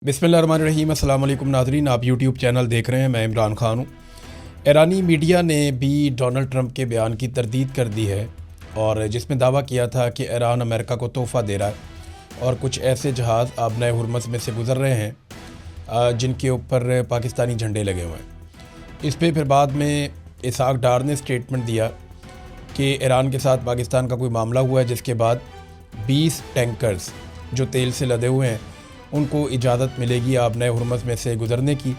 बिस्मिल्लाहिर्रहमानिर्रहीम। अस्सलाम वालेकुम नाज़रीन, आप यूट्यूब चैनल देख रहे हैं। मैं इमरान ख़ान हूँ। ईरानी मीडिया ने भी डोनाल्ड ट्रंप के बयान की तरदीद कर दी है और जिसमें दावा किया था कि ईरान अमेरिका को तोहफ़ा दे रहा है और कुछ ऐसे जहाज़ आबनाए हुरमुज़ में से गुज़र रहे हैं जिनके ऊपर पाकिस्तानी झंडे लगे हुए हैं। इस पर फिर बाद में इसहाक डार ने स्टेटमेंट दिया कि ईरान के साथ पाकिस्तान का कोई मामला हुआ है, जिसके बाद 20 टैंकर्स जो तेल से लदे हुए हैं उनको इजाज़त मिलेगी आबनाए हुरमुज़ में से गुज़रने की।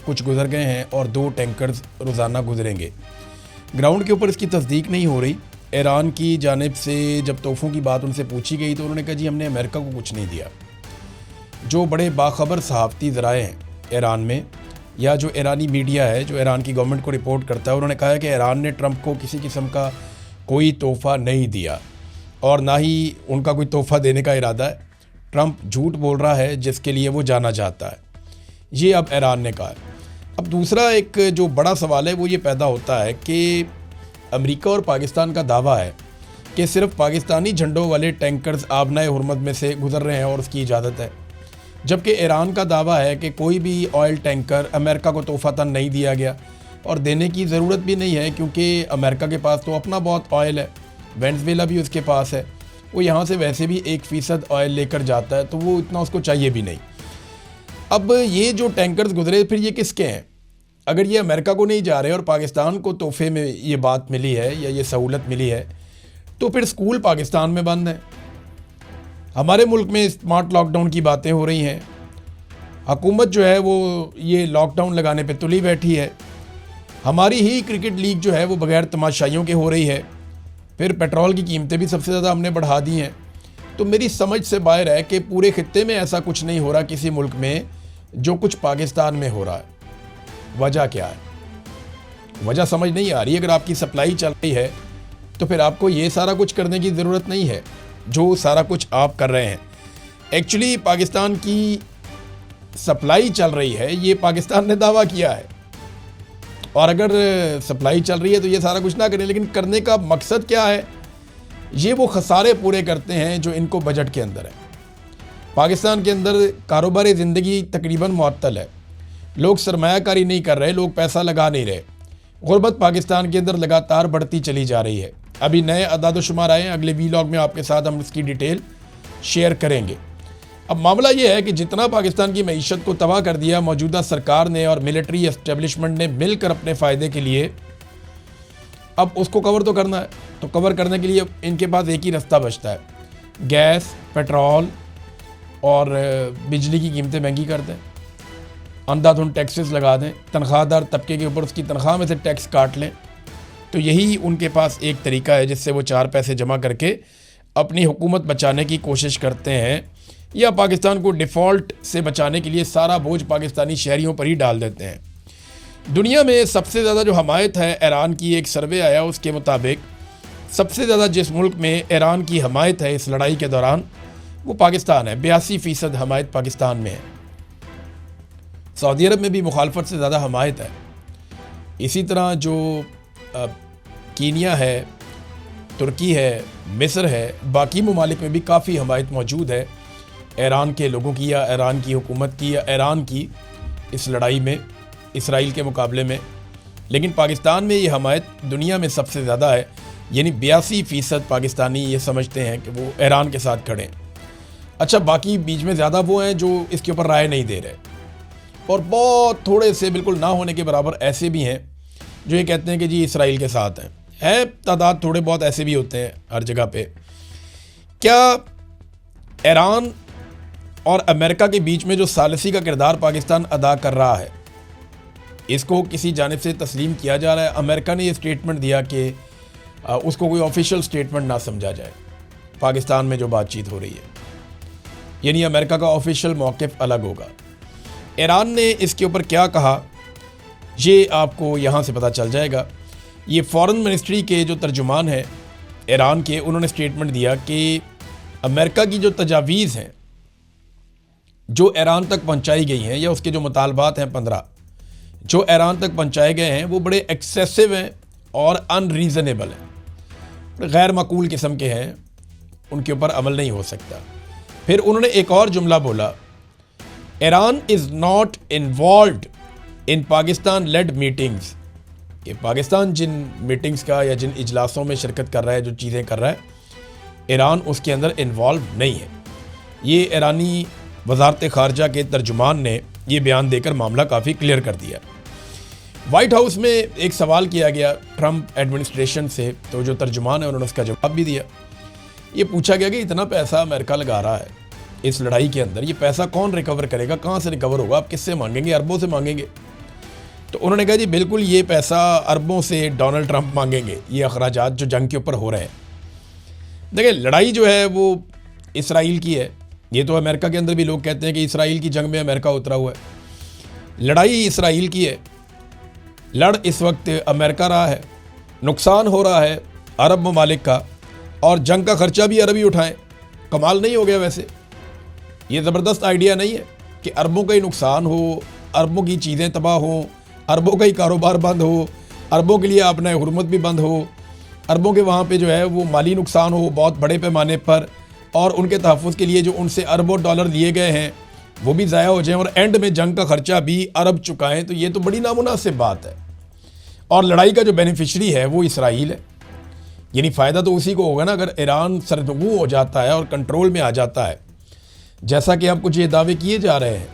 कुछ गुज़र गए हैं और 2 टैंकर्स रोज़ाना गुज़रेंगे। ग्राउंड के ऊपर इसकी तस्दीक नहीं हो रही। ईरान की जानिब से जब तोहफ़ों की बात उनसे पूछी गई तो उन्होंने कहा जी हमने अमेरिका को कुछ नहीं दिया। जो बड़े बाखबर सहाफ़ती ज़राए हैं ईरान में या जो ईरानी मीडिया है जो ईरान की गवर्नमेंट को रिपोर्ट करता है, उन्होंने कहा है कि ईरान ने ट्रंप को किसी किस्म का कोई तोहफ़ा नहीं दिया और ना ही उनका कोई तोहफ़ा देने का इरादा है। ट्रंप झूठ बोल रहा है जिसके लिए वो जाना चाहता है, ये अब ईरान ने कहा है। अब दूसरा एक जो बड़ा सवाल है वो ये पैदा होता है कि अमेरिका और पाकिस्तान का दावा है कि सिर्फ पाकिस्तानी झंडों वाले टैंकर्स आबनाए हुरमुज़ में से गुज़र रहे हैं और उसकी इजाज़त है, जबकि ईरान का दावा है कि कोई भी ऑयल टैंकर अमेरिका को तोहफ़ातन नहीं दिया गया और देने की ज़रूरत भी नहीं है, क्योंकि अमेरिका के पास तो अपना बहुत ऑयल है, वेनेज़ुएला भी उसके पास है, वो यहाँ से वैसे भी 1% ऑयल लेकर जाता है, तो वो इतना उसको चाहिए भी नहीं। अब ये जो टैंकर्स गुजरे फिर ये किसके हैं? अगर ये अमेरिका को नहीं जा रहे और पाकिस्तान को तोहफे में ये बात मिली है या ये सहूलत मिली है, तो फिर स्कूल पाकिस्तान में बंद हैं। हमारे मुल्क में स्मार्ट लॉकडाउन की बातें हो रही हैं। हुकूमत जो है वो ये लॉकडाउन लगाने पे तुली बैठी है। हमारी ही क्रिकेट लीग जो है वो बग़ैर तमाशाइयों के हो रही है। फिर पेट्रोल की कीमतें भी सबसे ज़्यादा हमने बढ़ा दी हैं। तो मेरी समझ से बाहर है कि पूरे खित्ते में ऐसा कुछ नहीं हो रहा किसी मुल्क में जो कुछ पाकिस्तान में हो रहा है। वजह क्या है? वजह समझ नहीं आ रही। अगर आपकी सप्लाई चल रही है तो फिर आपको ये सारा कुछ करने की ज़रूरत नहीं है जो सारा कुछ आप कर रहे हैं। एक्चुअली पाकिस्तान की सप्लाई चल रही है, ये पाकिस्तान ने दावा किया है, और अगर सप्लाई चल रही है तो ये सारा कुछ ना करें। लेकिन करने का मकसद क्या है? ये वो खसारे पूरे करते हैं जो इनको बजट के अंदर है। पाकिस्तान के अंदर कारोबार ज़िंदगी तकरीबन मुअत्तल है। लोग सरमायाकारी नहीं कर रहे, लोग पैसा लगा नहीं रहे। गुर्बत पाकिस्तान के अंदर लगातार बढ़ती चली जा रही है। अभी नए अदाद-ओ-शुमार आए हैं, अगले वीलॉग में आपके साथ हम इसकी डिटेल शेयर करेंगे। अब मामला ये है कि जितना पाकिस्तान की मईशत को तबाह कर दिया मौजूदा सरकार ने और मिलिट्री एस्टेब्लिशमेंट ने मिलकर अपने फ़ायदे के लिए, अब उसको कवर तो करना है। तो कवर करने के लिए इनके पास एक ही रास्ता बचता है, गैस, पेट्रोल और बिजली की कीमतें महंगी कर दें, अंधाधुंध टैक्सेस लगा दें, तनख्वाहदार तबके के ऊपर उसकी तनख्वाह में से टैक्स काट लें। तो यही उनके पास एक तरीका है जिससे वो 4 पैसे जमा करके अपनी हुकूमत बचाने की कोशिश करते हैं, या पाकिस्तान को डिफ़ॉल्ट से बचाने के लिए सारा बोझ पाकिस्तानी शहरियों पर ही डाल देते हैं। दुनिया में सबसे ज़्यादा जो हमायत है ईरान की, एक सर्वे आया उसके मुताबिक सबसे ज़्यादा जिस मुल्क में ईरान की हमायत है इस लड़ाई के दौरान वो पाकिस्तान है। 82% हमायत पाकिस्तान में है। सऊदी अरब में भी मुखालफत से ज़्यादा हमायत है। इसी तरह जो कीनिया है, तुर्की है, मिस्र है, बाकी ममालिक में भी काफ़ी हमायत मौजूद है ईरान के लोगों की या ईरान की हुकूमत की या ईरान की इस लड़ाई में इसराइल के मुकाबले में। लेकिन पाकिस्तान में ये हमायत दुनिया में सबसे ज़्यादा है, यानी 82% पाकिस्तानी ये समझते हैं कि वो ईरान के साथ खड़े हैं। अच्छा, बाकी बीच में ज़्यादा वो हैं जो इसके ऊपर राय नहीं दे रहे, और बहुत थोड़े से बिल्कुल ना होने के बराबर ऐसे भी हैं जो ये कहते हैं कि जी इसराइल के साथ हैं। है तादाद, थोड़े बहुत ऐसे भी होते हैं हर जगह पे। क्या ईरान और अमेरिका के बीच में जो सालिसी का किरदार पाकिस्तान अदा कर रहा है इसको किसी जानिब से तस्लीम किया जा रहा है? अमेरिका ने ये स्टेटमेंट दिया कि उसको कोई ऑफिशियल स्टेटमेंट ना समझा जाए पाकिस्तान में जो बातचीत हो रही है, यानी अमेरिका का ऑफिशियल मौक़िफ़ अलग होगा। ईरान ने इसके ऊपर क्या कहा ये आपको यहाँ से पता चल जाएगा। ये फॉरेन मिनिस्ट्री के जो तर्जुमान हैं ईरान के, उन्होंने स्टेटमेंट दिया कि अमेरिका की जो तजावीज़ हैं जो ईरान तक पहुँचाई गई हैं या उसके जो मुतालबात हैं 15 जो ईरान तक पहुँचाए गए हैं वो बड़े एक्सेसिव हैं और अनरीज़नेबल हैं, गैर माकूल किस्म के हैं, उनके ऊपर अमल नहीं हो सकता। फिर उन्होंने एक और जुमला बोला Iran is not involved in Pakistan led meetings. कि पाकिस्तान जिन मीटिंग्स का या जिन इजलासों में शिरकत कर रहा है, जो चीज़ें कर रहा है, ईरान उसके अंदर इन्वॉल्व नहीं है। ये ईरानी वजारत ख़ारजा के तर्जुमान ने ये बयान देकर मामला काफ़ी क्लियर कर दिया। वाइट हाउस में एक सवाल किया गया ट्रंप एडमिनिस्ट्रेशन से, तो जो तर्जुमान है उन्होंने उसका जवाब भी दिया। ये पूछा गया कि इतना पैसा अमेरिका लगा रहा है इस लड़ाई के अंदर, ये पैसा कौन रिकवर करेगा, कहाँ से रिकवर होगा, आप किससे मांगेंगे? अरबों से मांगेंगे। तो उन्होंने कहा जी बिल्कुल, ये पैसा अरबों से डोनाल्ड ट्रंप मांगेंगे, ये अखराजात जो जंग के ऊपर हो रहे हैं। देखिए, लड़ाई जो है वो इसराइल की है। ये तो अमेरिका के अंदर भी लोग कहते हैं कि इसराइल की जंग में अमेरिका उतरा हुआ है। लड़ाई इसराइल की है, लड़ इस वक्त अमेरिका रहा है, नुकसान हो रहा है अरब ममालिक का, और जंग का खर्चा भी अरब ही उठाएं। कमाल नहीं हो गया? वैसे ये ज़बरदस्त आइडिया नहीं है कि अरबों का ही नुकसान हो, अरबों की चीज़ें तबाह हों, अरबों का ही कारोबार बंद हो, अरबों के लिए अपना हुर्मत भी बंद हो, अरबों के वहाँ पे जो है वो माली नुकसान हो बहुत बड़े पैमाने पर, और उनके तहफ़्फ़ुज़ के लिए जो उनसे अरबों डॉलर लिए गए हैं वो भी ज़ाया हो जाएं, और एंड में जंग का खर्चा भी अरब चुकाएं। तो ये तो बड़ी नामुनासिब बात है। और लड़ाई का जो बेनिफिशरी है वो इसराइल है, यानी फ़ायदा तो उसी को होगा ना अगर ईरान सरनगू हो जाता है और कंट्रोल में आ जाता है, जैसा कि अब कुछ ये दावे किए जा रहे हैं।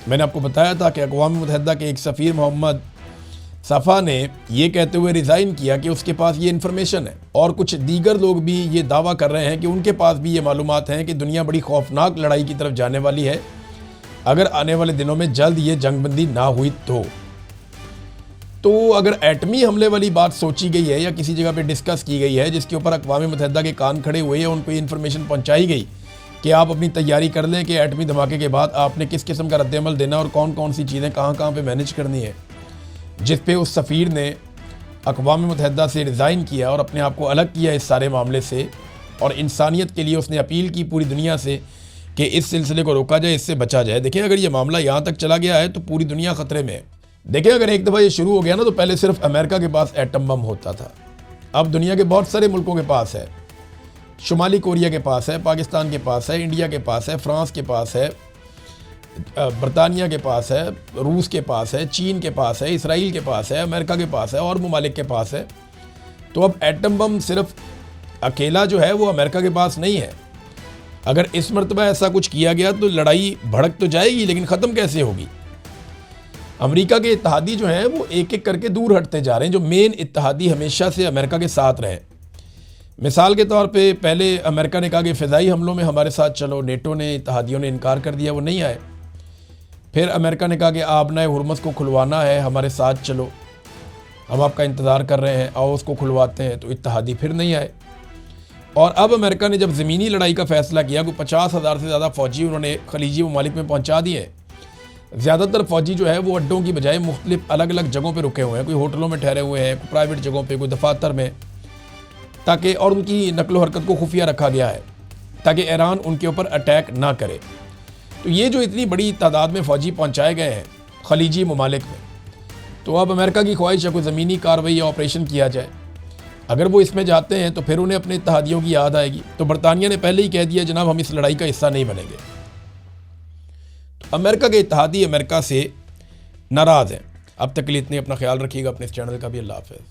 मैंने आपको बताया था कि अक़वाम मुत्तहिदा के एक सफ़ीर मोहम्मद सफ़ा ने ये कहते हुए रिज़ाइन किया कि उसके पास ये इन्फॉर्मेशन है, और कुछ दीगर लोग भी ये दावा कर रहे हैं कि उनके पास भी ये मालूमात हैं कि दुनिया बड़ी खौफनाक लड़ाई की तरफ जाने वाली है अगर आने वाले दिनों में जल्द ये जंगबंदी ना हुई तो अगर एटमी हमले वाली बात सोची गई है या किसी जगह पे डिस्कस की गई है जिसके ऊपर अक़वाम मुत्तहिदा के कान खड़े हुए हैं, उनको इन्फॉर्मेशन पहुंचाई गई कि आप अपनी तैयारी कर लें कि एटमी धमाके के बाद आपने किस किस्म का रद्दअमल देना और कौन कौन सी चीज़ें कहाँ कहाँ पे मैनेज करनी है, जिस पे उस सफ़ीर ने अक़वाम मुत्तहिदा से रिज़ाइन किया और अपने आप को अलग किया इस सारे मामले से, और इंसानियत के लिए उसने अपील की पूरी दुनिया से कि इस सिलसिले को रोका जाए, इससे बचा जाए। देखिए, अगर ये मामला यहाँ तक चला गया है तो पूरी दुनिया ख़तरे में है। देखिए, अगर एक दफ़ा ये शुरू हो गया ना, तो पहले सिर्फ अमेरिका के पास एटम बम होता था, अब दुनिया के बहुत सारे मुल्कों के पास है। शुमाली कोरिया के पास है, पाकिस्तान के पास है, इंडिया के पास है, फ्रांस के पास है, बरतानिया के पास है, रूस के पास है, चीन के पास है, इसराइल के पास है, अमेरिका के पास है, और ममालिक के पास है। तो अब एटम बम सिर्फ अकेला जो है वो अमेरिका के पास नहीं है। अगर इस मरतबा ऐसा कुछ किया गया तो लड़ाई भड़क तो जाएगी, लेकिन ख़त्म कैसे होगी? अमेरिका के इत्तेहादी जो हैं वो एक एक करके दूर हटते जा रहे हैं, जो मेन इत्तेहादी हमेशा से अमेरिका के साथ रहे। मिसाल के तौर पे पहले अमेरिका ने कहा कि फ़िज़ाई हमलों में हमारे साथ चलो, नेटो ने, इत्तेहादियों ने इनकार कर दिया, वो नहीं आए। फिर अमेरिका ने कहा कि आबना हुर्मुज़ को खुलवाना है, हमारे साथ चलो, हम आपका इंतज़ार कर रहे हैं, आओ उसको खुलवाते हैं, तो इत्तेहादी फिर नहीं आए। और अब अमेरिका ने जब ज़मीनी लड़ाई का फ़ैसला किया, कोई 50,000 से ज़्यादा फ़ौजी उन्होंने खलीजी ममालिक में पहुँचा दिए। ज़्यादातर फ़ौजी जो है वो अड्डों की बजाय मुख्तलिफ अलग अलग जगहों पर रुके हुए हैं, कोई होटलों में ठहरे हुए हैं, कोई प्राइवेट जगहों पर, कोई दफातर में, ताकि, और उनकी नकलो हरकत को खुफिया रखा गया है ताकि ईरान उनके ऊपर अटैक ना करे। तो ये जो इतनी बड़ी तादाद में फ़ौजी पहुँचाए गए हैं खलीजी ममालिक में, तो अब अमेरिका की ख्वाहिश है कोई ज़मीनी कार्रवाई या ऑपरेशन किया जाए। अगर वो इसमें जाते हैं तो फिर उन्हें अपने इत्तेहादियों की याद आएगी। तो बरतानिया ने पहले ही कह दिया, जनाब हम इस लड़ाई का हिस्सा नहीं बनेंगे। तो अमेरिका के इत्तेहादी अमेरिका से नाराज़ हैं। अब तक के लिए इतने, अपना ख्याल रखिएगा, अपने इस चैनल का भी। अल्लाह हाफ़िज़।